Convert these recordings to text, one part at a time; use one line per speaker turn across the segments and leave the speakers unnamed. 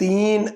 3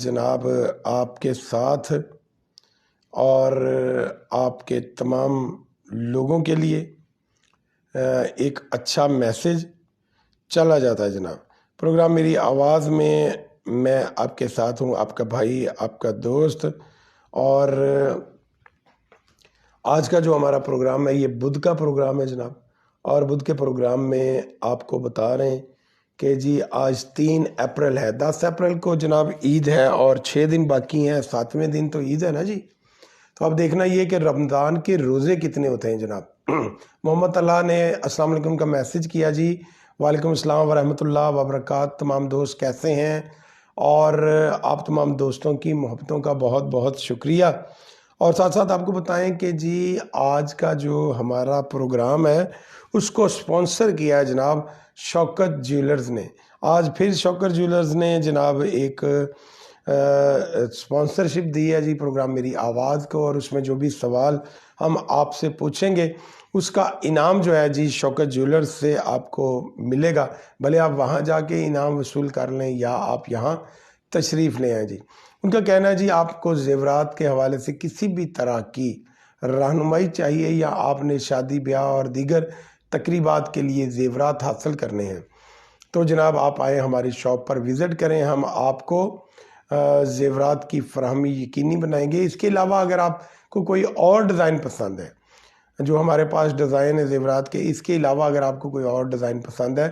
جناب آپ کے ساتھ اور آپ کے تمام لوگوں کے لیے ایک اچھا میسج چلا جاتا ہے جناب۔ پروگرام میری آواز میں آپ کے ساتھ ہوں، آپ کا بھائی، آپ کا دوست۔ اور آج کا جو ہمارا پروگرام ہے یہ بدھ کا پروگرام ہے جناب، اور بدھ کے پروگرام میں آپ کو بتا رہے ہیں کہ جی آج 3 اپریل ہے، 10 اپریل کو جناب عید ہے اور 6 دن باقی ہیں، 7ویں دن تو عید ہے نا جی۔ تو اب دیکھنا یہ کہ رمضان کے روزے کتنے ہوتے ہیں جناب۔ محمد اللہ نے السلام علیکم کا میسج کیا جی، وعلیکم السلام ورحمۃ اللہ وبرکاتہ۔ تمام دوست کیسے ہیں؟ اور آپ تمام دوستوں کی محبتوں کا بہت بہت شکریہ۔ اور ساتھ ساتھ آپ کو بتائیں کہ جی آج کا جو ہمارا پروگرام ہے اس کو سپانسر کیا ہے جناب شوکت جیولرز نے۔ آج پھر شوکت جیولرز نے جناب ایک سپانسرشپ دی ہے جی پروگرام میری آواز کو، اور اس میں جو بھی سوال ہم آپ سے پوچھیں گے اس کا انعام جو ہے جی شوکت جیولرز سے آپ کو ملے گا، بھلے آپ وہاں جا کے انعام وصول کر لیں یا آپ یہاں تشریف لے آئیں جی۔ ان کا کہنا ہے جی آپ کو زیورات کے حوالے سے کسی بھی طرح کی رہنمائی چاہیے یا آپ نے شادی بیاہ اور دیگر تقریبات کے لیے زیورات حاصل کرنے ہیں تو جناب آپ آئیں ہماری شاپ پر وزٹ کریں، ہم آپ کو زیورات کی فراہمی یقینی بنائیں گے۔ اس کے علاوہ اگر آپ کو کوئی اور ڈیزائن پسند ہے، جو ہمارے پاس ڈیزائن ہے زیورات کے، اس کے علاوہ اگر آپ کو کوئی اور ڈیزائن پسند ہے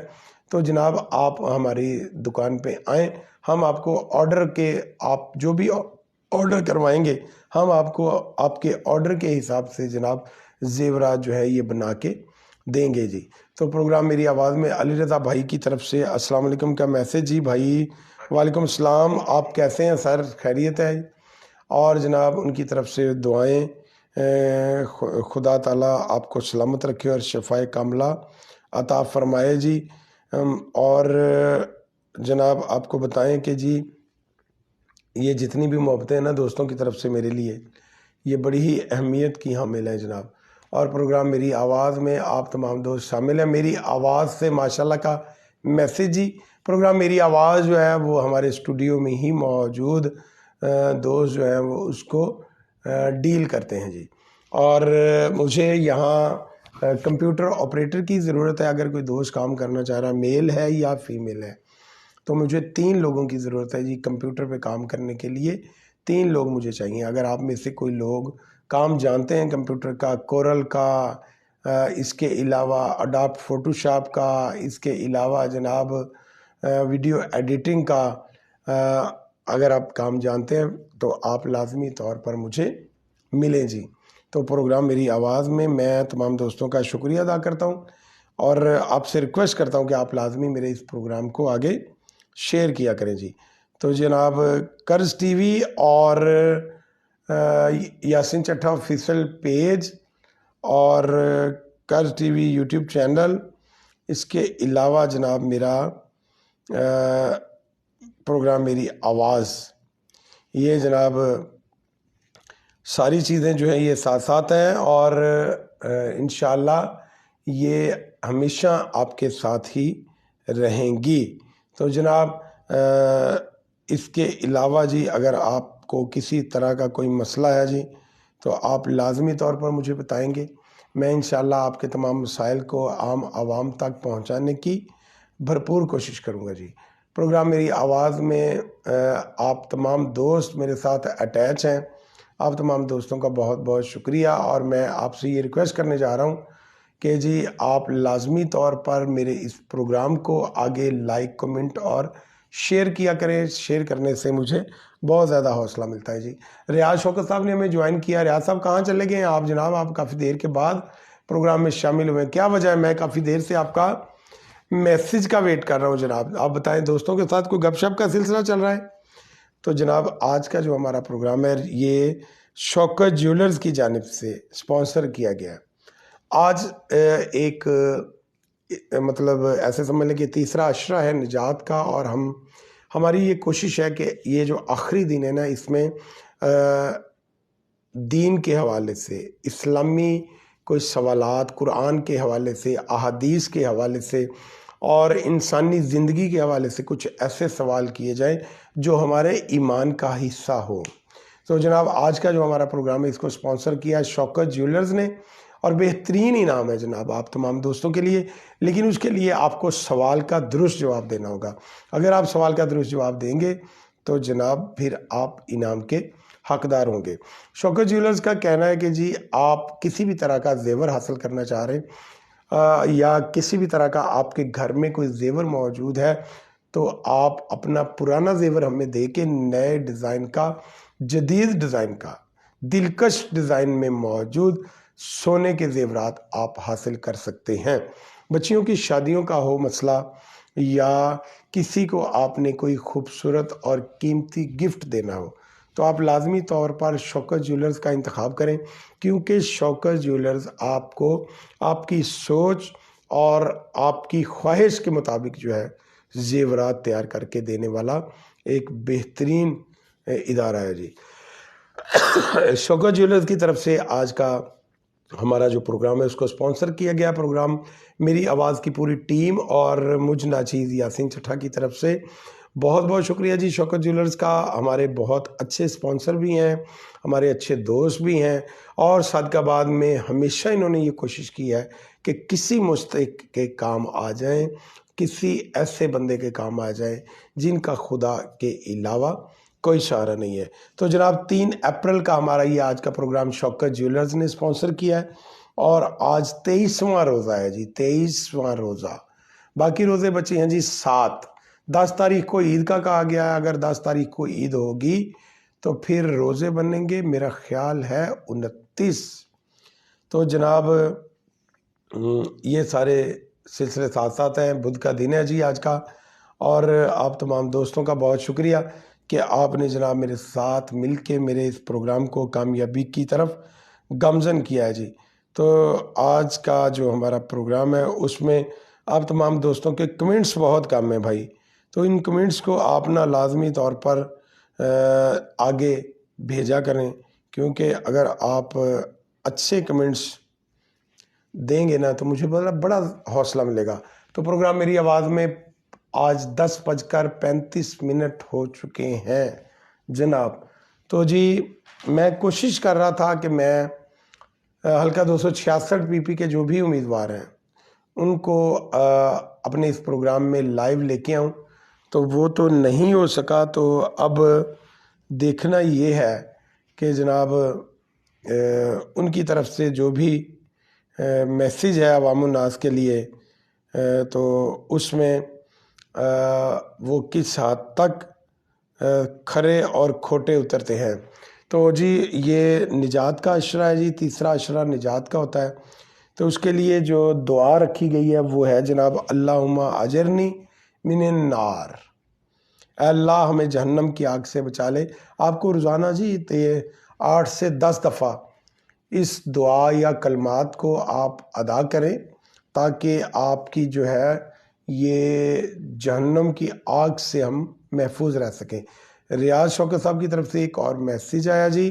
تو جناب آپ ہماری دکان پہ آئیں، ہم آپ کو آرڈر کے، آپ جو بھی آرڈر کروائیں گے ہم آپ کو آپ کے آرڈر کے حساب سے جناب زیورات جو ہے یہ بنا کے دیں گے جی۔ تو پروگرام میری آواز میں علی رضا بھائی کی طرف سے السلام علیکم کا میسج جی۔ بھائی وعلیکم السلام، آپ کیسے ہیں سر؟ خیریت ہے؟ اور جناب ان کی طرف سے دعائیں، خدا تعالیٰ آپ کو سلامت رکھے اور شفائے کاملہ عطا فرمائے جی۔ اور جناب آپ کو بتائیں کہ جی یہ جتنی بھی محبتیں ہیں نا دوستوں کی طرف سے میرے لیے، یہ بڑی ہی اہمیت کی حامل ہیں جناب۔ اور پروگرام میری آواز میں آپ تمام دوست شامل ہیں۔ میری آواز سے ماشاءاللہ کا میسج جی، پروگرام میری آواز جو ہے وہ ہمارے اسٹوڈیو میں ہی موجود دوست جو ہیں وہ اس کو ڈیل کرتے ہیں جی۔ اور مجھے یہاں کمپیوٹر آپریٹر کی ضرورت ہے، اگر کوئی دوست کام کرنا چاہ رہا ہے، میل ہے یا فیمیل ہے، تو مجھے 3 لوگوں کی ضرورت ہے جی کمپیوٹر پہ کام کرنے کے لیے۔ 3 لوگ مجھے چاہیے۔ اگر آپ میں سے کوئی لوگ کام جانتے ہیں کمپیوٹر کا، کورل کا، اس کے علاوہ اڈاپ فوٹو شاپ کا، اس کے علاوہ جناب ویڈیو ایڈیٹنگ کا، اگر آپ کام جانتے ہیں تو آپ لازمی طور پر مجھے ملیں جی۔ تو پروگرام میری آواز میں تمام دوستوں کا شکریہ ادا کرتا ہوں اور آپ سے ریکویسٹ کرتا ہوں کہ آپ لازمی میرے اس پروگرام کو آگے شیئر کیا کریں جی۔ تو جناب قرض ٹی وی اور یاسین چٹھا آفیشیل پیج اور قرض ٹی وی یوٹیوب چینل، اس کے علاوہ جناب میرا پروگرام میری آواز، یہ جناب ساری چیزیں جو ہیں یہ ساتھ ساتھ ہیں اور انشاءاللہ یہ ہمیشہ آپ کے ساتھ ہی رہیں گی۔ تو جناب اس کے علاوہ جی اگر آپ کو کسی طرح کا کوئی مسئلہ ہے جی تو آپ لازمی طور پر مجھے بتائیں گے، میں انشاءاللہ آپ کے تمام مسائل کو عام عوام تک پہنچانے کی بھرپور کوشش کروں گا جی۔ پروگرام میری آواز میں آپ تمام دوست میرے ساتھ اٹیچ ہیں، آپ تمام دوستوں کا بہت بہت شکریہ۔ اور میں آپ سے یہ ریکویسٹ کرنے جا رہا ہوں کہ جی آپ لازمی طور پر میرے اس پروگرام کو آگے لائک، کمنٹ اور شیئر کیا کریں۔ شیئر کرنے سے مجھے بہت زیادہ حوصلہ ملتا ہے جی۔ ریاض شوکت صاحب نے ہمیں جوائن کیا۔ ریاض صاحب کہاں چلے گئے ہیں آپ جناب؟ آپ کافی دیر کے بعد پروگرام میں شامل ہوئے، کیا وجہ ہے؟ میں کافی دیر سے آپ کا میسج کا ویٹ کر رہا ہوں جناب۔ آپ بتائیں، دوستوں کے ساتھ کوئی گپ شپ کا سلسلہ چل رہا ہے؟ تو جناب آج کا جو ہمارا پروگرام ہے یہ شوکت جیولرز کی جانب سے سپانسر کیا گیا ہے۔ آج ایک مطلب ایسے سمجھ لیں کہ تیسرا عشرہ ہے نجات کا، اور ہماری یہ کوشش ہے کہ یہ جو آخری دن ہے نا اس میں دین کے حوالے سے، اسلامی کوئی سوالات، قرآن کے حوالے سے، احادیث کے حوالے سے اور انسانی زندگی کے حوالے سے کچھ ایسے سوال کیے جائیں جو ہمارے ایمان کا حصہ ہو۔ تو جناب آج کا جو ہمارا پروگرام ہے اس کو سپانسر کیا ہے شوکت جیولرز نے، اور بہترین انعام ہے جناب آپ تمام دوستوں کے لیے، لیکن اس کے لیے آپ کو سوال کا درست جواب دینا ہوگا۔ اگر آپ سوال کا درست جواب دیں گے تو جناب پھر آپ انعام کے حقدار ہوں گے۔ شوکت جیولرز کا کہنا ہے کہ جی آپ کسی بھی طرح کا زیور حاصل کرنا چاہ رہے ہیں یا کسی بھی طرح کا آپ کے گھر میں کوئی زیور موجود ہے تو آپ اپنا پرانا زیور ہمیں دے کے نئے ڈیزائن کا، جدید ڈیزائن کا، دلکش ڈیزائن میں موجود سونے کے زیورات آپ حاصل کر سکتے ہیں۔ بچیوں کی شادیوں کا ہو مسئلہ یا کسی کو آپ نے کوئی خوبصورت اور قیمتی گفٹ دینا ہو تو آپ لازمی طور پر شوکت جیولرز کا انتخاب کریں، کیونکہ شوکت جیولرز آپ کو آپ کی سوچ اور آپ کی خواہش کے مطابق جو ہے زیورات تیار کر کے دینے والا ایک بہترین ادارہ ہے جی۔ شوکت جیولرز کی طرف سے آج کا ہمارا جو پروگرام ہے اس کو سپانسر کیا گیا پروگرام میری آواز کی پوری ٹیم اور مجھ ناچیز یاسین چٹھا کی طرف سے بہت بہت شکریہ جی شوکت جیولرز کا۔ ہمارے بہت اچھے سپانسر بھی ہیں، ہمارے اچھے دوست بھی ہیں، اور صادقآباد میں ہمیشہ انہوں نے یہ کوشش کی ہے کہ کسی مستحق کے کام آ جائیں، کسی ایسے بندے کے کام آ جائیں جن کا خدا کے علاوہ کوئی سہارا نہیں ہے۔ تو جناب 3 اپریل کا ہمارا یہ آج کا پروگرام شوکت جیولرز نے سپانسر کیا ہے، اور آج 23واں روزہ ہے جی، 23واں روزہ۔ باقی روزے بچے ہیں جی 7۔ 10 تاریخ کو عید کا کہا گیا ہے، اگر 10 تاریخ کو عید ہوگی تو پھر روزے بنیں گے میرا خیال ہے 29۔ تو جناب یہ سارے سلسلے ساتھ ساتھ ہیں۔ بدھ کا دن ہے جی آج کا، اور آپ تمام دوستوں کا بہت شکریہ کہ آپ نے جناب میرے ساتھ مل کے میرے اس پروگرام کو کامیابی کی طرف گامزن کیا ہے جی۔ تو آج کا جو ہمارا پروگرام ہے اس میں آپ تمام دوستوں کے کمنٹس بہت کم ہیں بھائی، تو ان کمنٹس کو آپ نا لازمی طور پر آگے بھیجا کریں، کیونکہ اگر آپ اچھے کمنٹس دیں گے نا تو مجھے بڑا حوصلہ ملے گا۔ تو پروگرام میری آواز میں آج 10:35 ہو چکے ہیں جناب۔ تو جی میں کوشش کر رہا تھا کہ میں حلقہ 266 پی پی کے جو بھی امیدوار ہیں ان کو اپنے اس پروگرام میں لائیو لے کے آؤں، تو وہ تو نہیں ہو سکا۔ تو اب دیکھنا یہ ہے کہ جناب ان کی طرف سے جو بھی میسیج ہے عوام الناس کے لیے تو اس میں وہ کس حد تک کھرے اور کھوٹے اترتے ہیں۔ تو جی یہ نجات کا عشرہ ہے جی، تیسرا عشرہ نجات کا ہوتا ہے، تو اس کے لیے جو دعا رکھی گئی ہے وہ ہے جناب اللہم اجرنی من النار، اے اللہ ہمیں جہنم کی آگ سے بچا لے۔ آپ کو روزانہ جی 8 سے 10 دفعہ اس دعا یا کلمات کو آپ ادا کریں تاکہ آپ کی جو ہے یہ جہنم کی آگ سے ہم محفوظ رہ سکیں۔ ریاض شوکت صاحب کی طرف سے ایک اور میسیج آیا جی،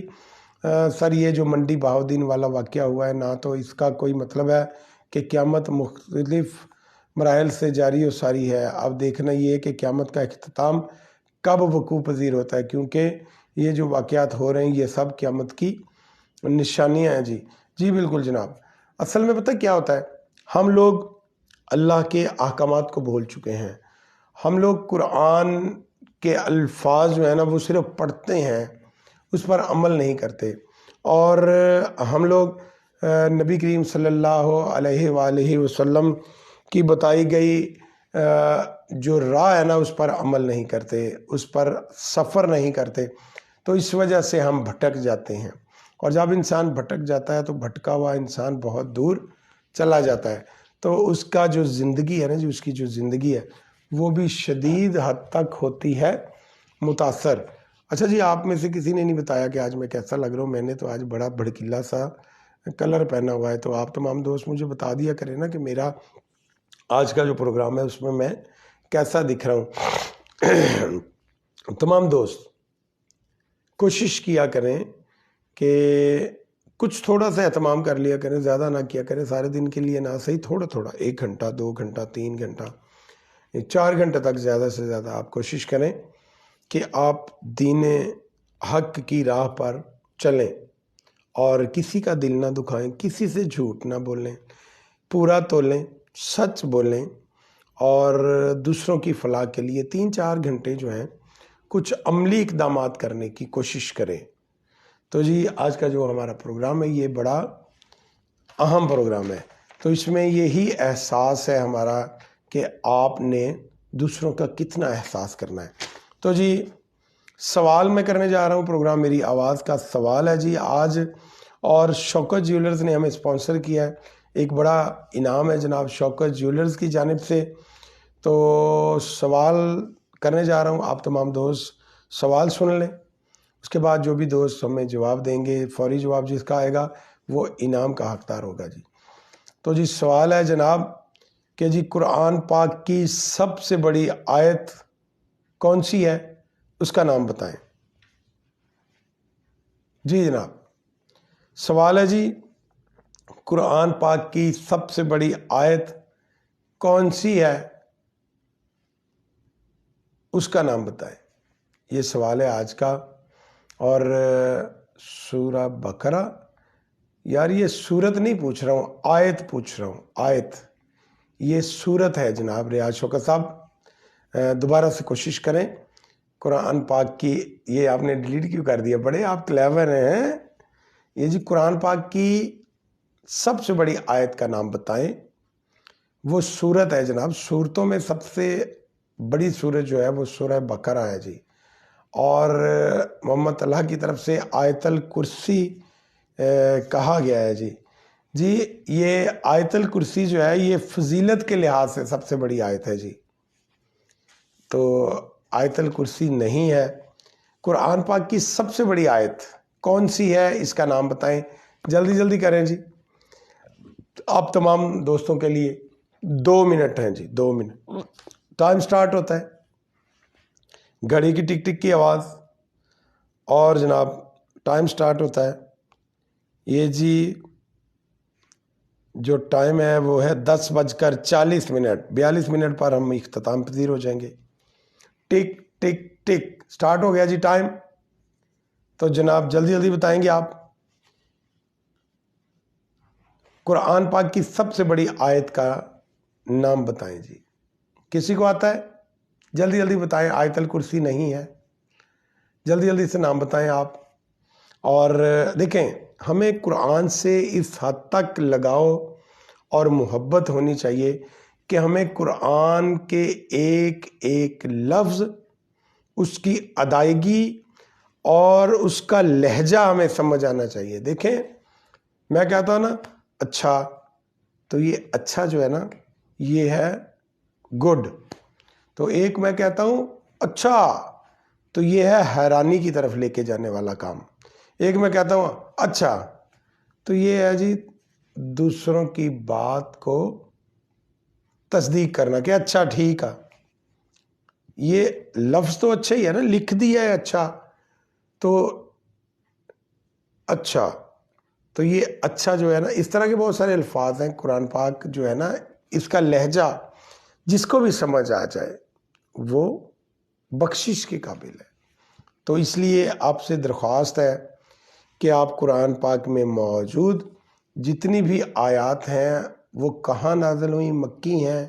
سر یہ جو منڈی بہاؤدین والا واقعہ ہوا ہے نا، تو اس کا کوئی مطلب ہے کہ قیامت مختلف مراحل سے جاری و ساری ہے، اب دیکھنا یہ ہے کہ قیامت کا اختتام کب وقوع پذیر ہوتا ہے، کیونکہ یہ جو واقعات ہو رہے ہیں یہ سب قیامت کی نشانیاں ہیں جی۔ جی بالکل جناب، اصل میں پتہ کیا ہوتا ہے، ہم لوگ اللہ کے احکامات کو بھول چکے ہیں۔ ہم لوگ قرآن کے الفاظ جو ہیں نا وہ صرف پڑھتے ہیں، اس پر عمل نہیں کرتے، اور ہم لوگ نبی کریم صلی اللہ علیہ وآلہ وسلم کی بتائی گئی جو راہ ہے نا اس پر عمل نہیں کرتے، اس پر سفر نہیں کرتے، تو اس وجہ سے ہم بھٹک جاتے ہیں، اور جب انسان بھٹک جاتا ہے تو بھٹکا ہوا انسان بہت دور چلا جاتا ہے، تو اس کا جو زندگی ہے نا جی، اس کی جو زندگی ہے وہ بھی شدید حد تک ہوتی ہے متاثر۔ اچھا جی، آپ میں سے کسی نے نہیں بتایا کہ آج میں کیسا لگ رہا ہوں۔ میں نے تو آج بڑا بھڑکیلا سا کلر پہنا ہوا ہے، تو آپ تمام دوست مجھے بتا دیا کریں نا کہ میرا آج کا جو پروگرام ہے اس میں کیسا دکھ رہا ہوں۔ تمام دوست کوشش کیا کریں کہ کچھ تھوڑا سا اہتمام کر لیا کریں، زیادہ نہ کیا کریں، سارے دن کے لیے نہ صحیح، تھوڑا تھوڑا 1 گھنٹہ 2 گھنٹہ 3 گھنٹہ 4 گھنٹے تک زیادہ سے زیادہ آپ کوشش کریں کہ آپ دین حق کی راہ پر چلیں اور کسی کا دل نہ دکھائیں، کسی سے جھوٹ نہ بولیں، پورا تولیں، سچ بولیں اور دوسروں کی فلاح کے لیے 3-4 گھنٹے جو ہیں کچھ عملی اقدامات کرنے کی کوشش کریں۔ تو جی آج کا جو ہمارا پروگرام ہے یہ بڑا اہم پروگرام ہے، تو اس میں یہی احساس ہے ہمارا کہ آپ نے دوسروں کا کتنا احساس کرنا ہے۔ تو جی سوال میں کرنے جا رہا ہوں، پروگرام میری آواز کا سوال ہے جی آج، اور شوکت جیولرز نے ہمیں اسپانسر کیا ہے، ایک بڑا انعام ہے جناب شوکت جیولرز کی جانب سے۔ تو سوال کرنے جا رہا ہوں، آپ تمام دوست سوال سن لیں، اس کے بعد جو بھی دوست ہمیں جواب دیں گے، فوری جواب جس کا آئے گا وہ انعام کا حقدار ہوگا جی۔ تو جی سوال ہے جناب کہ جی قرآن پاک کی سب سے بڑی آیت کون سی ہے، اس کا نام بتائیں۔ جی جناب سوال ہے جی قرآن پاک کی سب سے بڑی آیت کون سی ہے، اس کا نام بتائیں، یہ سوال ہے آج کا۔ اور سورہ بقرہ، یار یہ سورت نہیں پوچھ رہا ہوں، آیت پوچھ رہا ہوں، آیت، یہ سورت ہے جناب ریاض شوکت صاحب، دوبارہ سے کوشش کریں قرآن پاک کی، یہ آپ نے ڈیلیٹ کیوں کر دیا، بڑے آپ کلیور ہیں۔ یہ جی قرآن پاک کی سب سے بڑی آیت کا نام بتائیں، وہ سورت ہے جناب، سورتوں میں سب سے بڑی سورت جو ہے وہ سورہ بقرہ ہے جی، اور محمد اللہ کی طرف سے آیت الکرسی کہا گیا ہے جی۔ جی یہ آیت الکرسی جو ہے یہ فضیلت کے لحاظ سے سب سے بڑی آیت ہے جی، تو آیت الکرسی نہیں ہے۔ قرآن پاک کی سب سے بڑی آیت کون سی ہے، اس کا نام بتائیں، جلدی جلدی کریں جی، آپ تمام دوستوں کے لیے 2 منٹ ہیں جی، 2 منٹ، ٹائم سٹارٹ ہوتا ہے، گھڑی کی ٹک ٹک کی آواز، اور جناب ٹائم سٹارٹ ہوتا ہے۔ یہ جی جو ٹائم ہے وہ ہے 10:40 منٹ، 42 منٹ پر ہم اختتام پذیر ہو جائیں گے۔ ٹک ٹک ٹک سٹارٹ ہو گیا جی ٹائم، تو جناب جلدی جلدی بتائیں گے آپ، قرآن پاک کی سب سے بڑی آیت کا نام بتائیں جی، کسی کو آتا ہے جلدی جلدی بتائیں، آیت الکرسی نہیں ہے، جلدی جلدی سے نام بتائیں آپ۔ اور دیکھیں ہمیں قرآن سے اس حد تک لگاؤ اور محبت ہونی چاہیے کہ ہمیں قرآن کے ایک ایک لفظ، اس کی ادائیگی اور اس کا لہجہ ہمیں سمجھ آنا چاہیے۔ دیکھیں میں کہتا ہوں نا اچھا، تو یہ اچھا جو ہے نا یہ ہے گڈ، تو ایک میں کہتا ہوں اچھا تو یہ ہے حیرانی کی طرف لے کے جانے والا کام، ایک میں کہتا ہوں اچھا تو یہ ہے جی دوسروں کی بات کو تصدیق کرنا کہ اچھا ٹھیک ہے، یہ لفظ تو اچھا ہی ہے نا، لکھ دیا ہے اچھا، تو اچھا تو یہ اچھا جو ہے نا، اس طرح کے بہت سارے الفاظ ہیں قرآن پاک جو ہے نا، اس کا لہجہ جس کو بھی سمجھ آ جائے وہ بخشش کے قابل ہے۔ تو اس لیے آپ سے درخواست ہے کہ آپ قرآن پاک میں موجود جتنی بھی آیات ہیں وہ کہاں نازل ہوئیں، مکی ہیں،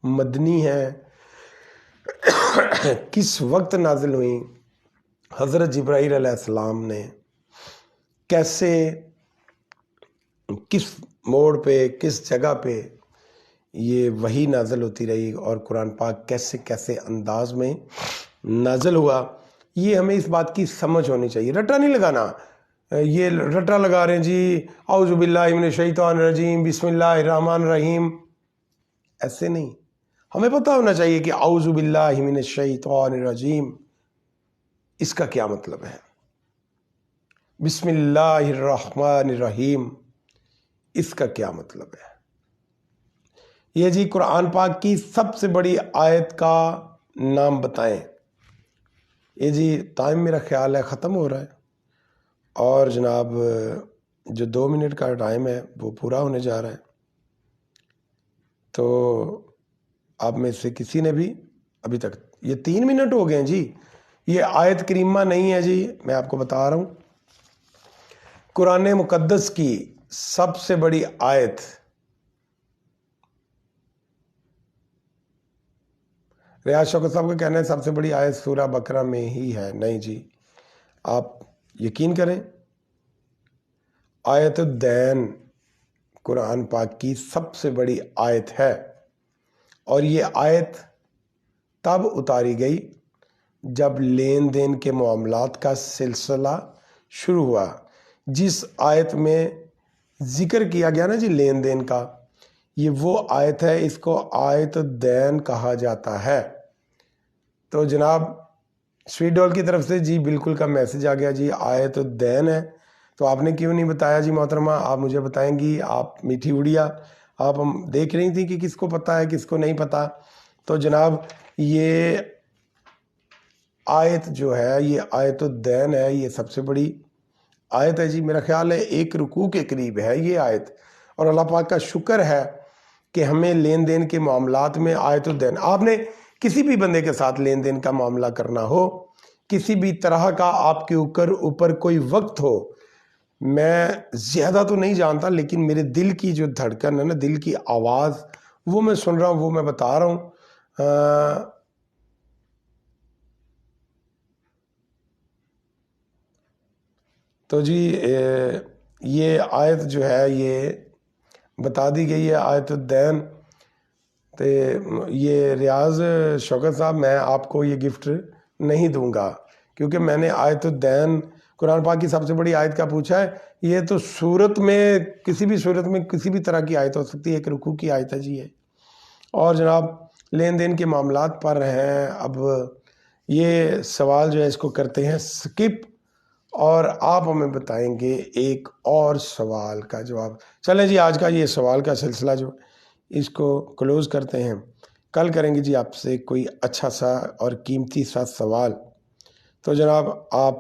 مدنی ہیں، کس وقت نازل ہوئیں، حضرت جبرائیل علیہ السلام نے کیسے، کس موڑ پہ، کس جگہ پہ یہ وحی نازل ہوتی رہی، اور قرآن پاک کیسے کیسے انداز میں نازل ہوا، یہ ہمیں اس بات کی سمجھ ہونی چاہیے۔ رٹا نہیں لگانا، یہ رٹا لگا رہے ہیں جی اعوذ باللہ من الشیطان الرجیم بسم اللہ الرحمن الرحیم، ایسے نہیں، ہمیں پتہ ہونا چاہیے کہ اعوذ باللہ من الشیطان الرجیم اس کا کیا مطلب ہے، بسم اللہ الرحمن الرحیم اس کا کیا مطلب ہے۔ یہ جی قرآن پاک کی سب سے بڑی آیت کا نام بتائیں۔ یہ جی ٹائم میرا خیال ہے ختم ہو رہا ہے، اور جناب جو 2 منٹ کا ٹائم ہے وہ پورا ہونے جا رہا ہے، تو آپ میں سے کسی نے بھی ابھی تک، یہ 3 منٹ ہو گئے ہیں جی، یہ آیت کریمہ نہیں ہے جی، میں آپ کو بتا رہا ہوں قرآن مقدس کی سب سے بڑی آیت، ریاض شوکت صاحب کا کہنا ہے سب سے بڑی آیت سورہ بقرہ میں ہی ہے، نہیں جی، آپ یقین کریں، آیت الدین قرآن پاک کی سب سے بڑی آیت ہے، اور یہ آیت تب اتاری گئی جب لین دین کے معاملات کا سلسلہ شروع ہوا۔ جس آیت میں ذکر کیا گیا نا جی لین دین کا، یہ وہ آیت ہے، اس کو آیت الدین کہا جاتا ہے۔ تو جناب سویٹ ڈول کی طرف سے جی بالکل کا میسج آ گیا جی آیت الدین ہے، تو آپ نے کیوں نہیں بتایا جی محترمہ، آپ مجھے بتائیں گی، آپ میٹھی اڑیا، آپ ہم دیکھ رہی تھی کہ کس کو پتہ ہے کس کو نہیں پتہ۔ تو جناب یہ آیت جو ہے یہ آیت الدین ہے، یہ سب سے بڑی آیت ہے جی، میرا خیال ہے 1 رکوع کے قریب ہے یہ آیت، اور اللہ پاک کا شکر ہے کہ ہمیں لین دین کے معاملات میں آیت الدین، آپ نے کسی بھی بندے کے ساتھ لین دین کا معاملہ کرنا ہو، کسی بھی طرح کا آپ کے اوپر کوئی وقت ہو، میں زیادہ تو نہیں جانتا لیکن میرے دل کی جو دھڑکن ہے نا، دل کی آواز، وہ میں سن رہا ہوں، وہ میں بتا رہا ہوں۔ تو جی یہ آیت جو ہے یہ بتا دی گئی ہے آیت الدین، تو یہ ریاض شوکت صاحب میں آپ کو یہ گفٹ نہیں دوں گا، کیونکہ میں نے آیت الدین قرآن پاک کی سب سے بڑی آیت کا پوچھا ہے، یہ تو صورت میں کسی بھی صورت میں کسی بھی طرح کی آیت ہو سکتی ہے، 1 رکوع کی آیت ہے جی یہ۔ اور جناب لین دین کے معاملات پر ہیں، اب یہ سوال جو ہے اس کو کرتے ہیں سکپ، اور آپ ہمیں بتائیں گے ایک اور سوال کا جواب۔ چلیں جی آج کا یہ سوال کا سلسلہ جو اس کو کلوز کرتے ہیں، کل کریں گے جی آپ سے کوئی اچھا سا اور قیمتی سا سوال۔ تو جناب آپ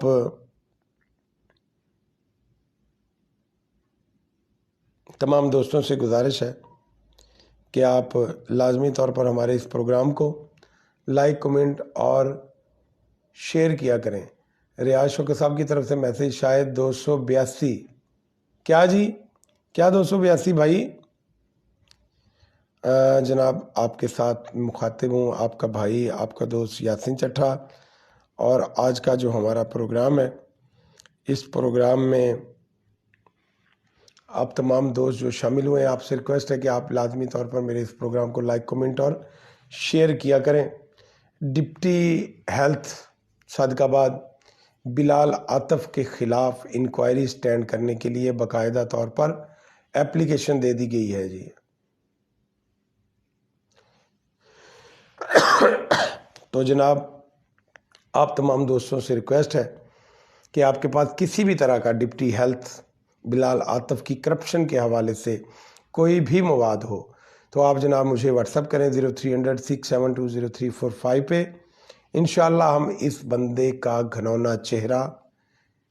تمام دوستوں سے گزارش ہے کہ آپ لازمی طور پر ہمارے اس پروگرام کو لائک، کمنٹ اور شیئر کیا کریں۔ ریاض شوکت صاحب کی طرف سے میسیج شاید 282، کیا جی کیا 282 بھائی؟ جناب آپ کے ساتھ مخاطب ہوں، آپ کا بھائی، آپ کا دوست یاسین چٹھا، اور آج کا جو ہمارا پروگرام ہے، اس پروگرام میں آپ تمام دوست جو شامل ہوئے ہیں، آپ سے ریکویسٹ ہے کہ آپ لازمی طور پر میرے اس پروگرام کو لائک، کمنٹ اور شیئر کیا کریں۔ ڈپٹی ہیلتھ صادق آباد بلال عاطف کے خلاف انکوائری سٹینڈ کرنے کے لیے باقاعدہ طور پر اپلیکیشن دے دی گئی ہے جی۔ تو جناب آپ تمام دوستوں سے ریکویسٹ ہے کہ آپ کے پاس کسی بھی طرح کا ڈپٹی ہیلتھ بلال عاطف کی کرپشن کے حوالے سے کوئی بھی مواد ہو تو آپ جناب مجھے واٹس اپ کریں 030067200345 پہ۔ انشاءاللہ ہم اس بندے کا گھنونا چہرہ،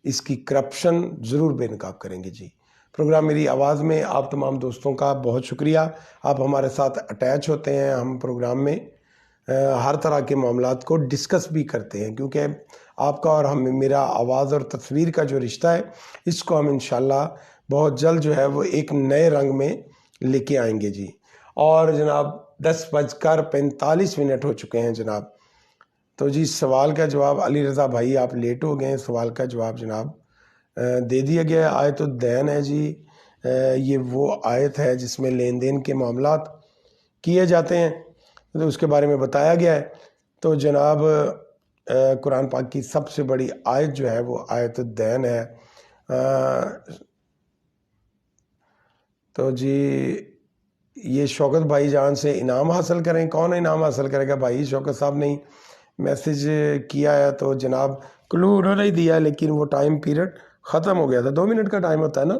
اس کی کرپشن ضرور بے نقاب کریں گے جی۔ پروگرام میری آواز میں آپ تمام دوستوں کا بہت شکریہ، آپ ہمارے ساتھ اٹیچ ہوتے ہیں، ہم پروگرام میں ہر طرح کے معاملات کو ڈسکس بھی کرتے ہیں، کیونکہ آپ کا اور میرا آواز اور تصویر کا جو رشتہ ہے اس کو ہم انشاءاللہ بہت جلد جو ہے وہ ایک نئے رنگ میں لے کے آئیں گے جی۔ اور جناب 10:45 ہو چکے ہیں جناب، تو جی سوال کا جواب علی رضا بھائی آپ لیٹ ہو گئے ہیں، سوال کا جواب جناب دے دیا گیا ہے۔ آیت الدین ہے جی، یہ وہ آیت ہے جس میں لین دین کے معاملات کیے جاتے ہیں، تو اس کے بارے میں بتایا گیا ہے۔ تو جناب قرآن پاک کی سب سے بڑی آیت جو ہے وہ آیت الدین ہے۔ تو جی یہ شوکت بھائی جان سے انعام حاصل کریں، کون انعام حاصل کرے گا بھائی؟ شوکت صاحب نے میسیج کیا ہے تو جناب کلو انہوں نے ہی دیا ہے، لیکن وہ ٹائم پیریڈ ختم ہو گیا تھا، 2 منٹ کا ٹائم ہوتا ہے نا،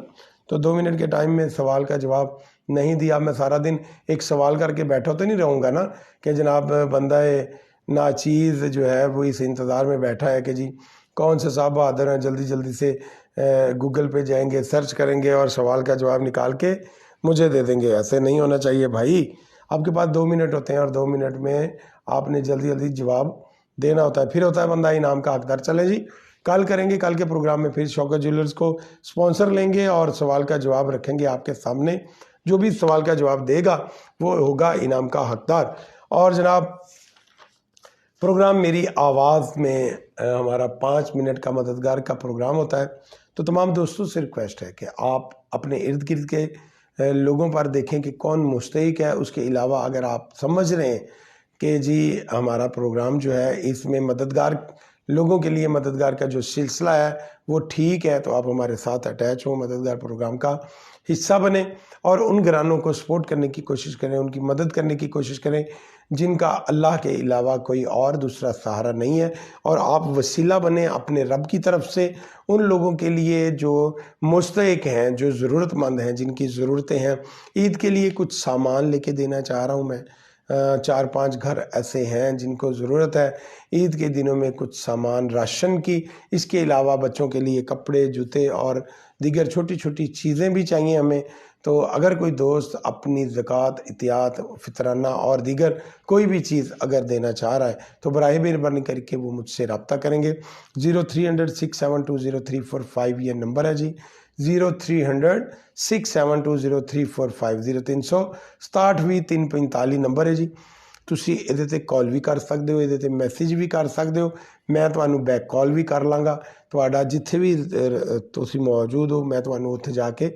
تو 2 منٹ کے ٹائم میں سوال کا جواب نہیں دیا۔ میں سارا دن ایک سوال کر کے بیٹھا تو نہیں رہوں گا نا کہ جناب بندہ ناچیز جو ہے وہ اس انتظار میں بیٹھا ہے کہ جی کون سے صاحب بہادر ہیں، جلدی جلدی سے گوگل پہ جائیں گے، سرچ کریں گے اور سوال کا جواب نکال کے مجھے دے دیں گے۔ ایسے نہیں ہونا چاہیے بھائی، آپ کے پاس 2 منٹ ہوتے ہیں اور 2 منٹ میں آپ نے جلدی جلدی جواب دینا ہوتا ہے، پھر ہوتا ہے بندہ انعام کا حقدار۔ چلیں جی، کل کریں گے، کل کے پروگرام میں پھر شوکت جیولرز کو سپانسر لیں گے اور سوال کا جواب رکھیں گے آپ کے سامنے۔ جو بھی سوال کا جواب دے گا وہ ہوگا انعام کا حقدار۔ اور جناب پروگرام میری آواز میں ہمارا 5 منٹ کا مددگار کا پروگرام ہوتا ہے، تو تمام دوستوں سے ریکویسٹ ہے کہ آپ اپنے ارد گرد کے لوگوں پر دیکھیں کہ کون مستحق ہے۔ اس کے علاوہ اگر آپ سمجھ رہے ہیں کہ جی ہمارا پروگرام جو ہے اس میں مددگار لوگوں کے لیے مددگار کا جو سلسلہ ہے وہ ٹھیک ہے، تو آپ ہمارے ساتھ اٹیچ ہوں، مددگار پروگرام کا حصہ بنیں اور ان گھرانوں کو سپورٹ کرنے کی کوشش کریں، ان کی مدد کرنے کی کوشش کریں جن کا اللہ کے علاوہ کوئی اور دوسرا سہارا نہیں ہے، اور آپ وسیلہ بنیں اپنے رب کی طرف سے ان لوگوں کے لیے جو مستحق ہیں، جو ضرورت مند ہیں، جن کی ضرورتیں ہیں۔ عید کے لیے کچھ سامان لے کے دینا چاہ رہا ہوں میں، 4-5 گھر ایسے ہیں جن کو ضرورت ہے عید کے دنوں میں کچھ سامان راشن کی۔ اس کے علاوہ بچوں کے لیے کپڑے، جوتے اور دیگر چھوٹی چھوٹی چیزیں بھی چاہیے ہمیں۔ تو اگر کوئی دوست اپنی زکوٰۃ، عطیات، فطرانہ اور دیگر کوئی بھی چیز اگر دینا چاہ رہا ہے تو براہ مہربانی کر کے وہ مجھ سے رابطہ کریں گے۔ 0300672035 یہ نمبر ہے جی، 0300672035 0367 نمبر ہے جی۔ ਤੁਸੀਂ ਇਹਦੇ ਤੇ ਕਾਲ ਵੀ ਕਰ ਸਕਦੇ ਹੋ, ਇਹਦੇ ਤੇ ਮੈਸੇਜ ਵੀ ਕਰ ਸਕਦੇ ਹੋ, ਮੈਂ ਤੁਹਾਨੂੰ ਬੈਕ ਕਾਲ ਵੀ ਕਰ ਲਾਂਗਾ। ਤੁਹਾਡਾ ਜਿੱਥੇ ਵੀ ਤੁਸੀਂ ਮੌਜੂਦ ਹੋ ਮੈਂ ਤੁਹਾਨੂੰ ਉੱਥੇ ਜਾ ਕੇ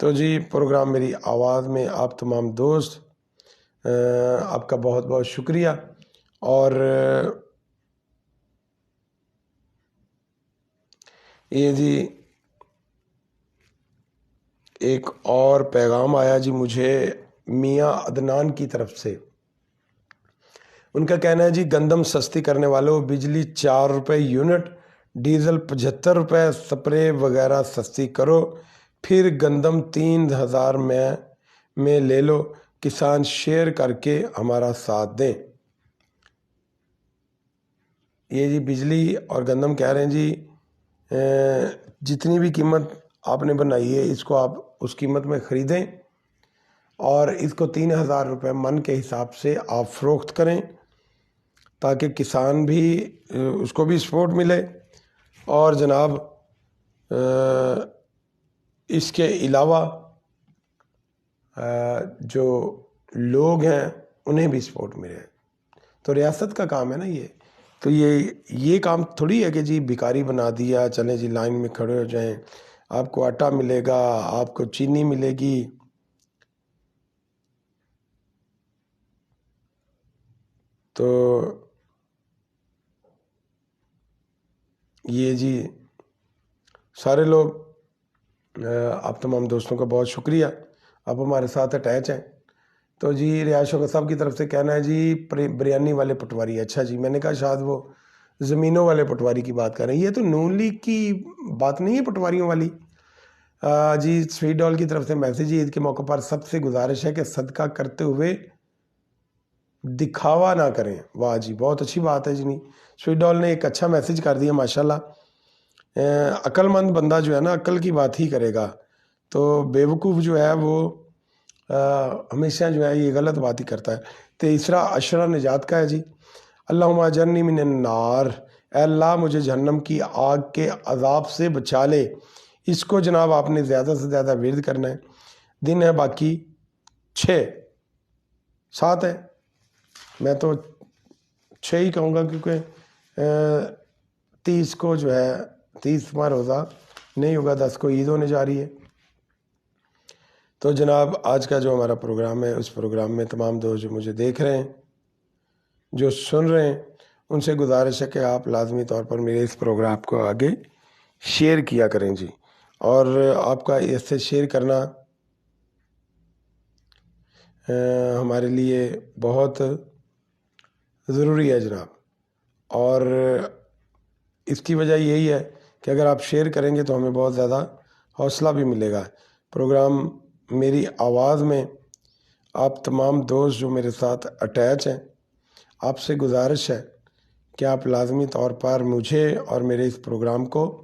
تو جی پروگرام میری آواز میں آپ تمام دوست آپ کا بہت بہت شکریہ. اور یہ جی ایک اور پیغام آیا جی مجھے میاں عدنان کی طرف سے. ان کا کہنا ہے جی گندم سستی کرنے والوں بجلی 4 روپے یونٹ، ڈیزل 75 روپے، سپرے وغیرہ سستی کرو، پھر گندم 3000 میں لے لو. کسان شیئر کر کے ہمارا ساتھ دیں. یہ جی بجلی اور گندم کہہ رہے ہیں جی جتنی بھی قیمت آپ نے بنائی ہے اس کو آپ اس قیمت میں خریدیں اور اس کو 3000 روپے من کے حساب سے آپ فروخت کریں تاکہ کسان بھی اس کو بھی سپورٹ ملے. اور جناب اس کے علاوہ جو لوگ ہیں انہیں بھی سپورٹ ملے. تو ریاست کا کام ہے نا یہ. تو یہ کام تھوڑی ہے کہ جی بھکاری بنا دیا چلیں جی لائن میں کھڑے ہو جائیں، آپ کو آٹا ملے گا، آپ کو چینی ملے گی. تو یہ جی سارے لوگ آپ تمام دوستوں کا بہت شکریہ، آپ ہمارے ساتھ اٹیچ ہیں. تو جی ریاض شوکت صاحب کی طرف سے کہنا ہے جی بریانی والے پٹواری. اچھا جی میں نے کہا شاید وہ زمینوں والے پٹواری کی بات کر رہے ہیں. یہ تو نون لیگ کی بات نہیں ہے پٹواریوں والی. جی سویٹ ڈال کی طرف سے میسیج. عید کے موقع پر سب سے گزارش ہے کہ صدقہ کرتے ہوئے دکھاوا نہ کریں. واہ جی بہت اچھی بات ہے جی. نہیں سویٹ ڈال نے ایک اچھا میسیج کر دیا ماشاءاللہ. عقل مند بندہ جو ہے نا عقل کی بات ہی کرے گا، تو بیوقوف جو ہے وہ ہمیشہ جو ہے یہ غلط بات ہی کرتا ہے. تیسرا اشرا نجات کا ہے جی. اللہم اجرنی من النار، اے اللہ مجھے جہنم کی آگ کے عذاب سے بچا لے. اس کو جناب آپ نے زیادہ سے زیادہ ورد کرنا ہے. دن ہے باقی 7 ہے، میں تو 6 ہی کہوں گا کیونکہ 30 کو جو ہے 30واں روزہ نہیں ہوگا، 10 کو عید ہونے جا رہی ہے. تو جناب آج کا جو ہمارا پروگرام ہے اس پروگرام میں تمام دوست جو مجھے دیکھ رہے ہیں جو سن رہے ہیں ان سے گزارش ہے کہ آپ لازمی طور پر میرے اس پروگرام کو آگے شیئر کیا کریں جی. اور آپ کا اس سے شیئر کرنا ہمارے لیے بہت ضروری ہے جناب. اور اس کی وجہ یہی ہے کہ اگر آپ شیئر کریں گے تو ہمیں بہت زیادہ حوصلہ بھی ملے گا. پروگرام میری آواز میں آپ تمام دوست جو میرے ساتھ اٹیچ ہیں آپ سے گزارش ہے کہ آپ لازمی طور پر مجھے اور میرے اس پروگرام کو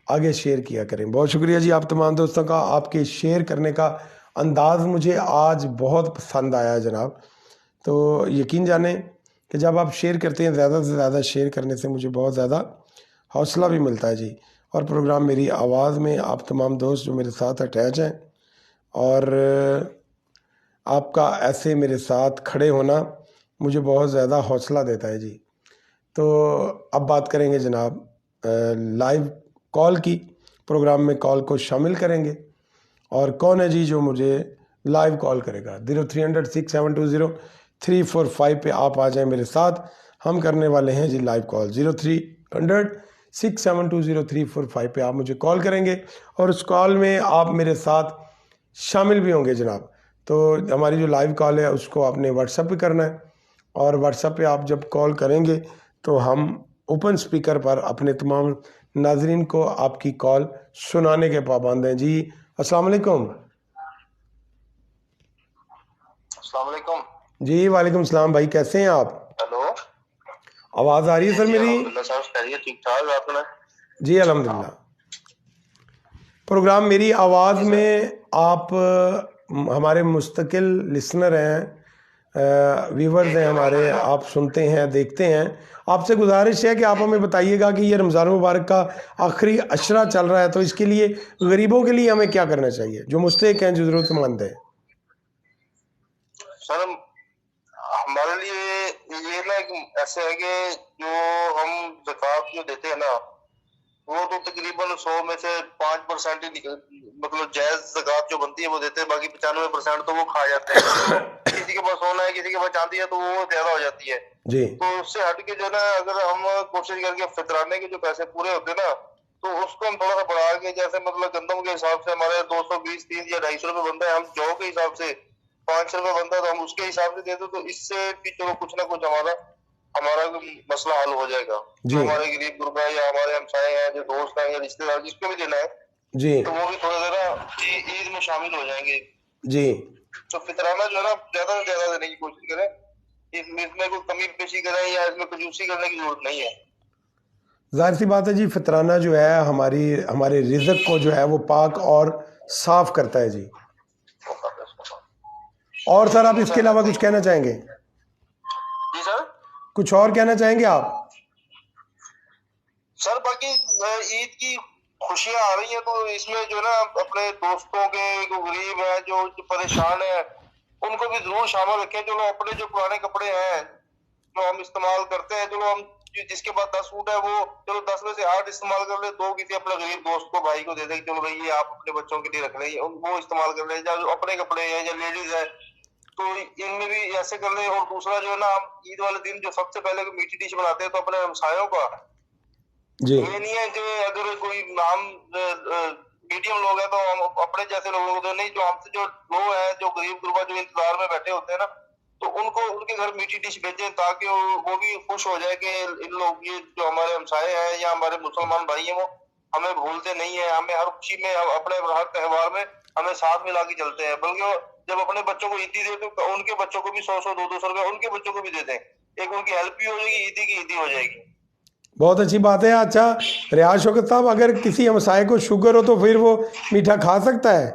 آگے شیئر کیا کریں. بہت شکریہ جی آپ تمام دوستوں کا. آپ کے شیئر کرنے کا انداز مجھے آج بہت پسند آیا جناب. تو یقین جانیں کہ جب آپ شیئر کرتے ہیں زیادہ سے زیادہ شیئر کرنے سے مجھے بہت زیادہ حوصلہ بھی ملتا ہے جی. اور پروگرام میری آواز میں آپ تمام دوست جو میرے ساتھ اٹیچ ہیں اور آپ کا ایسے میرے ساتھ کھڑے ہونا مجھے بہت زیادہ حوصلہ دیتا ہے جی. تو اب بات کریں گے جناب لائیو کال کی. پروگرام میں کال کو شامل کریں گے. اور کون ہے جی جو مجھے لائیو کال کرے گا؟ 03006720 پہ آپ آ جائیں میرے ساتھ. ہم کرنے والے ہیں جی لائیو کال. 03006720 پہ آپ مجھے کال کریں گے اور اس کال میں آپ میرے ساتھ شامل بھی ہوں گے جناب. تو ہماری جو لائیو کال ہے اس کو آپ نے واٹس ایپ پہ کرنا ہے اور واٹس ایپ پہ آپ جب کال کریں گے تو ہم اوپن سپیکر پر اپنے تمام ناظرین کو آپ کی کال سنانے کے پابند ہیں جی. السلام علیکم.
السلام علیکم.
جی وعلیکم السلام بھائی، کیسے ہیں آپ؟
ہیلو،
آواز آ رہی ہے سر میری؟
الحمدللہ صاحب خیریت، ٹھیک ٹھاک آپ نے؟
جی الحمدللہ. پروگرام میری آواز میں آپ ہمارے مستقل لسنر ہیں، ویورز ہیں ہمارے، آپ سنتے ہیں دیکھتے ہیں. آپ سے گزارش ہے کہ آپ ہمیں بتائیے گا کہ یہ رمضان مبارک کا آخری عشرہ چل رہا ہے تو اس کے لیے غریبوں کے لیے ہمیں کیا کرنا چاہیے جو مستحق ہیں جو ضرورت مند ہیں؟
سر ہمارے لیے یہ نا ایسے ہے کہ جو ہم زکوٰۃ جو دیتے ہیں نا وہ تو تقریباً 100 میں سے 5% ہی مطلب جائز زکوٰۃ جو بنتی ہے وہ دیتے ہیں، باقی 95% تو وہ کھا جاتے ہیں. کسی کے پاس سونا ہے، کسی کے پاس چاندی ہے تو وہ زیادہ ہو جاتی ہے.
جی
تو اس سے ہٹ کے جو ہے نا اگر ہم کوشش کر کے فطرانے کے جو پیسے پورے ہوتے ہیں نا تو اس کو ہم تھوڑا سا بڑھا کے، جیسے مطلب گندم کے حساب سے ہمارے 220 30 یا 250 روپے بنتا ہے، ہم جو کے حساب سے 500 روپے بنتا ہے تو ہم اس کے حساب سے دیتے تو اس سے بھی چلو کچھ نہ کچھ ہمارا مسئلہ حل ہو جائے گا. جو ہمارے غریب غربا یا ہمارے ہمسائے ہیں، جو دوست ہیں یا رشتے دار جس کو بھی دینا ہے
جی
تو وہ بھی تھوڑا ذرا عید میں شامل ہو جائیں گے.
جی
تو فطرانہ جو ہے نا زیادہ سے زیادہ دینے کی کوشش کریں. اس میں کوئی کمی پیشی کریں یا اس میں کنجوسی کرنے کی ضرورت نہیں ہے.
ظاہر سی بات ہے جی، فطرانہ جو ہے ہمارے رزق کو جو ہے وہ پاک اور صاف کرتا ہے. جی اور سر آپ اس کے علاوہ کچھ کہنا چاہیں گے؟
جی سر،
کچھ اور کہنا چاہیں گے آپ؟
سر باقی عید کی خوشیاں آ رہی ہیں تو اس میں جو ہے نا اپنے دوستوں کے جو غریب ہیں، جو پریشان ہیں، ان کو بھی ضرور شامل رکھیں. چلو اپنے جو پرانے کپڑے ہیں جو ہم استعمال کرتے ہیں، چلو ہم جس کے پاس 10 سوٹ ہے وہ چلو 10 میں سے 8 استعمال کر لے، 2 کسی اپنے غریب دوست کو، بھائی کو دے دیں، چلو بھائی یہ آپ اپنے بچوں کے لیے رکھ لیں، وہ استعمال کر لیں. جو اپنے کپڑے ہیں یا لیڈیز ہے تو ان میں بھی ایسے کر لیں. اور دوسرا جو ہے نا ہم عید والے دن جو سب سے پہلے میٹھی ڈش بناتے ہیں تو اپنے ہمسایوں کا،
جی
یہ نہیں ہے کہ اگر کوئی ہم میڈیم لوگ ہیں تو ہم اپنے جیسے لوگ نہیں، جو ہم سے جو لوگ ہیں، جو غریب غربا جو انتظار میں بیٹھے ہوتے ہیں نا، تو ان کو ان کے گھر میٹھی ڈش بھیجیں تاکہ وہ بھی خوش ہو جائے کہ ان لوگ یہ جو ہمارے ہمسائے ہیں یا ہمارے مسلمان بھائی ہیں وہ ہمیں بھولتے نہیں ہیں، ہمیں ہر خوشی میں، اپنے ہر تہوار میں ہمیں ساتھ ملا کے چلتے ہیں. بلکہ جب اپنے بچوں کو عیدی دے تو ان کے بچوں کو بھی 100 200 روپے ان کے بچوں کو بھی دے دیں. ایک ان کی ہیلپ بھی ہو جائے گی، عیدی کی عیدی ہو جائے گی.
بہت اچھی بات ہے. اچھا ریاض شوکت صاحب، اگر کسی ہمسائے کو شوگر ہو تو پھر وہ میٹھا کھا سکتا ہے؟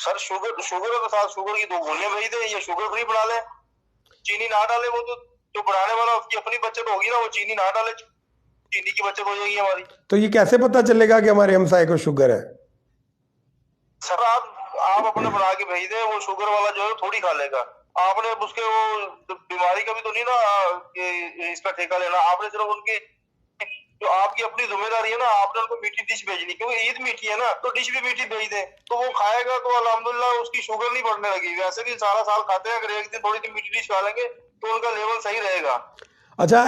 سر شوگر کے ساتھ شوگر کی 2 گولیاں بھیج دیں یا شوگر فری بنا لیں، چینی نہ ڈالے. وہ تو جو بنانے والا اس کی اپنی بچت ہوگی نا، وہ چینی نہ ڈالے، چینی کی بچت ہو جائے گی ہماری.
تو یہ کیسے پتہ چلے گا کہ ہمارے ہمسائے کو شوگر ہے؟
سر آپ اپنے بنا کے بھیج دیں، وہ شوگر والا جو ہے تھوڑی کھا لے گا. آپ نے اس کے وہ بیماری کا بھی تو نہیں نا اس کا ٹھیکہ لینا. آپ نے صرف ان کی جو آپ کی اپنی ذمہ داری ہے نا، آپ نے ان کو میٹھی ڈش بھیجنی، کیونکہ عید میٹھی ہے نا تو ڈش بھی میٹھی بھیج دیں تو وہ کھائے گا تو الحمدللہ اس کی شوگر نہیں بڑھنے لگی. ویسے بھی سارا سال کھاتے ہیں، اگر ایک دن تھوڑی سی میٹھی ڈش کھا لیں گے تو ان کا لیول صحیح رہے گا.
اچھا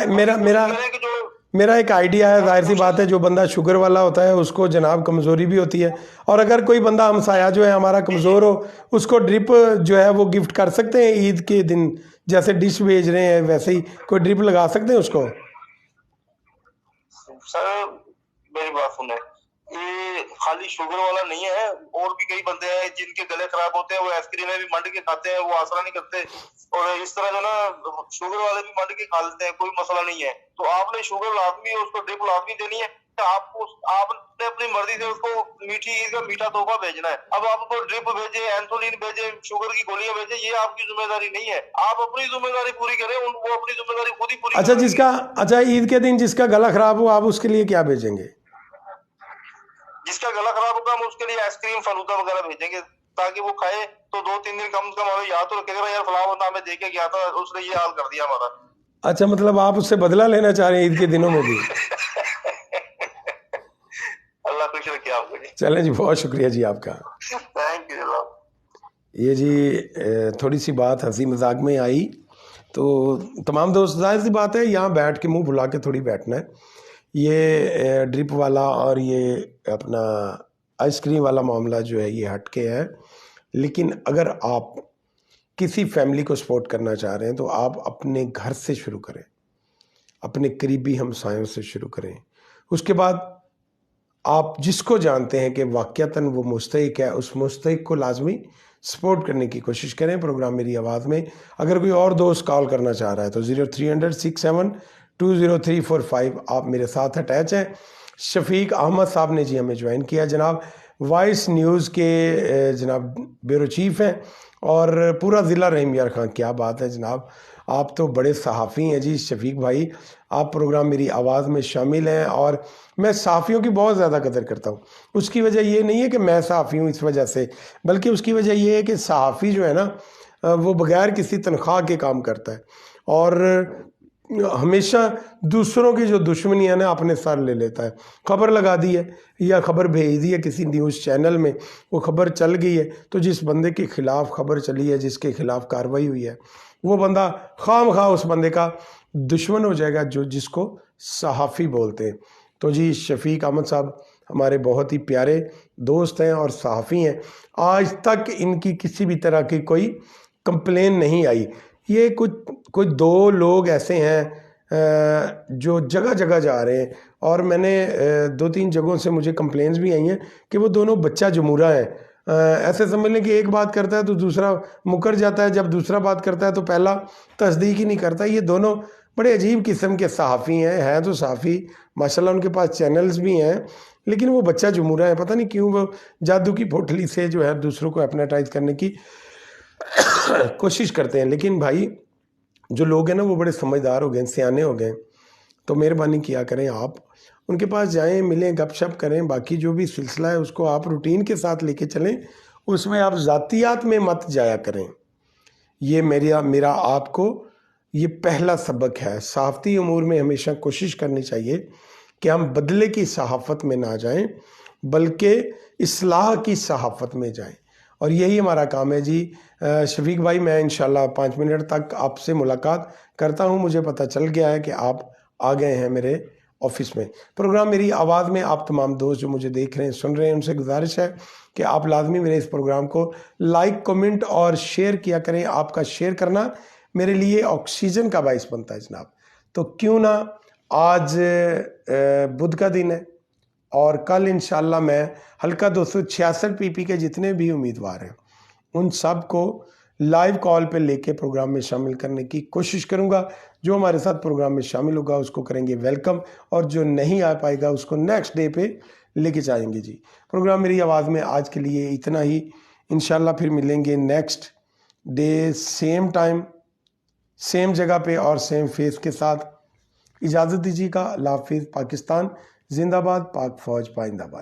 میرا ایک آئیڈیا ہے. ظاہر سی بات ہے جو بندہ شوگر والا ہوتا ہے اس کو جناب کمزوری بھی ہوتی ہے، اور اگر کوئی بندہ ہمسایہ جو ہے ہمارا کمزور ہو، اس کو ڈرپ جو ہے وہ گفٹ کر سکتے ہیں عید کے دن؟ جیسے ڈش بھیج رہے ہیں ویسے ہی کوئی ڈرپ لگا سکتے ہیں اس کو؟
سر میری بات سنیں، یہ خالی شوگر والا نہیں ہے، اور بھی کئی بندے ہیں جن کے گلے خراب ہوتے ہیں، وہ آئس کریم بھی منڈ کے کھاتے ہیں، وہ آسرا نہیں کرتے. اور اس طرح جو نا شوگر والے بھی منڈ کے کھا لیتے ہیں، کوئی مسئلہ نہیں ہے. تو آپ نے شوگر لازمی اس کو ڈرپ لازمی دینی ہے. آپ نے اپنی مرضی سے اس کو میٹھی عید کا میٹھا تحفہ بھیجنا ہے. اب آپ کو ڈرپ بھیجے، انسولین بھیجے، شوگر کی گولیاں بھیجے، یہ آپ کی ذمہ داری نہیں ہے. آپ اپنی ذمہ داری پوری کریں، وہ اپنی ذمہ داری خود ہی پوری کریں.
اچھا عید کے دن جس کا گلا خراب ہو، آپ اس کے لیے کیا بھیجیں گے؟
جس کا گلا خراب ہوگا ہم اس کے لیے آئس کریم فلودہ وغیرہ بھیجیں گے تاکہ وہ کھائے تو 2-3 دن کم سے کم ہمیں یاد تو رکھے گا یار فلاں بندہ ہمیں دے کے گیا تھا، اس نے یہ حال کر دیا ہمارا.
اچھا مطلب آپ اس سے بدلہ لینا چاہ رہے ہیں عید کے دنوں میں بھی؟
اللہ خوش رکھے آپ کو.
چلیں جی، بہت شکریہ جی آپ کا.
تھینک یو جناب.
یہ جی تھوڑی سی بات ہنسی مذاق میں آئی تو تمام دوست، ظاہر سی بات ہے یہاں بیٹھ کے منہ بھلا کے تھوڑی بیٹھنا ہے. یہ ڈرپ والا اور یہ اپنا آئس کریم والا معاملہ جو ہے یہ ہٹ کے ہے. لیکن اگر آپ کسی فیملی کو سپورٹ کرنا چاہ رہے ہیں تو آپ اپنے گھر سے شروع کریں، اپنے قریبی ہمسایوں سے شروع کریں. اس کے بعد آپ جس کو جانتے ہیں کہ واقعتاً وہ مستحق ہے، اس مستحق کو لازمی سپورٹ کرنے کی کوشش کریں. پروگرام میری آواز میں اگر کوئی اور دوست کال کرنا چاہ رہا ہے تو 0300672035 آپ میرے ساتھ اٹیچ ہیں. شفیق احمد صاحب نے جی ہمیں جوائن کیا، جناب وائس نیوز کے جناب بیورو چیف ہیں، اور پورا ضلع رحیم یار خان. کیا بات ہے جناب، آپ تو بڑے صحافی ہیں جی شفیق بھائی. آپ پروگرام میری آواز میں شامل ہیں، اور میں صحافیوں کی بہت زیادہ قدر کرتا ہوں. اس کی وجہ یہ نہیں ہے کہ میں صحافی ہوں اس وجہ سے، بلکہ اس کی وجہ یہ ہے کہ صحافی جو ہے نا وہ بغیر کسی تنخواہ کے کام کرتا ہے. اور ہمیشہ دوسروں کی جو دشمنی ہے نا اپنے سر لے لیتا ہے. خبر لگا دی ہے یا خبر بھیج دی ہے کسی نیوز چینل میں, وہ خبر چل گئی ہے, تو جس بندے کے خلاف خبر چلی ہے, جس کے خلاف کارروائی ہوئی ہے, وہ بندہ خام خواہ اس بندے کا دشمن ہو جائے گا, جس کو صحافی بولتے ہیں. تو جی شفیق احمد صاحب ہمارے بہت ہی پیارے دوست ہیں اور صحافی ہیں. آج تک ان کی کسی بھی طرح کی کوئی کمپلین نہیں آئی. یہ کوئی 2 لوگ ایسے ہیں جو جگہ جگہ جا رہے ہیں, اور میں نے 2-3 جگہوں سے مجھے کمپلینز بھی آئی ہیں کہ وہ دونوں بچہ جمہورہ ہیں. ایسے سمجھ لیں کہ ایک بات کرتا ہے تو دوسرا مکر جاتا ہے, جب دوسرا بات کرتا ہے تو پہلا تصدیق ہی نہیں کرتا. یہ دونوں بڑے عجیب قسم کے صحافی ہیں تو صحافی ماشاءاللہ ان کے پاس چینلز بھی ہیں, لیکن وہ بچہ جمہورہ ہیں. پتہ نہیں کیوں وہ جادو کی پوٹلی سے جو ہے دوسروں کو اپنیٹائز کرنے کی کوشش کرتے ہیں. لیکن بھائی جو لوگ ہیں نا وہ بڑے سمجھدار ہو گئے ہیں, سیانے ہو گئے ہیں, تو مہربانی کیا کریں آپ ان کے پاس جائیں, ملیں, گپ شپ کریں. باقی جو بھی سلسلہ ہے اس کو آپ روٹین کے ساتھ لے کے چلیں, اس میں آپ ذاتیات میں مت جایا کریں. یہ میرا آپ کو یہ پہلا سبق ہے. صحافتی امور میں ہمیشہ کوشش کرنی چاہیے کہ ہم بدلے کی صحافت میں نہ جائیں بلکہ اصلاح کی صحافت میں جائیں, اور یہی ہمارا کام ہے. جی شفیق بھائی, میں انشاءاللہ 5 منٹ تک آپ سے ملاقات کرتا ہوں. مجھے پتہ چل گیا ہے کہ آپ آ گئے ہیں میرے آفس میں. پروگرام میری آواز میں آپ تمام دوست جو مجھے دیکھ رہے ہیں, سن رہے ہیں, ان سے گزارش ہے کہ آپ لازمی میرے اس پروگرام کو لائک, کمنٹ اور شیئر کیا کریں. آپ کا شیئر کرنا میرے لیے آکسیجن کا باعث بنتا ہے جناب. تو کیوں نہ آج بدھ کا دن ہے, اور کل انشاءاللہ میں حلقہ 266 PP کے جتنے بھی امیدوار ہیں ان سب کو لائیو کال پہ لے کے پروگرام میں شامل کرنے کی کوشش کروں گا. جو ہمارے ساتھ پروگرام میں شامل ہوگا اس کو کریں گے ویلکم, اور جو نہیں آ پائے گا اس کو نیکسٹ ڈے پہ لے کے جائیں گے. جی پروگرام میری آواز میں آج کے لیے اتنا ہی. انشاءاللہ پھر ملیں گے next day, same time, same جگہ پہ اور سیم فیس کے ساتھ. اجازت دیجیے گا. اللہ حافظ. پاکستان زندہ باد, پاک فوج پائندہ باد.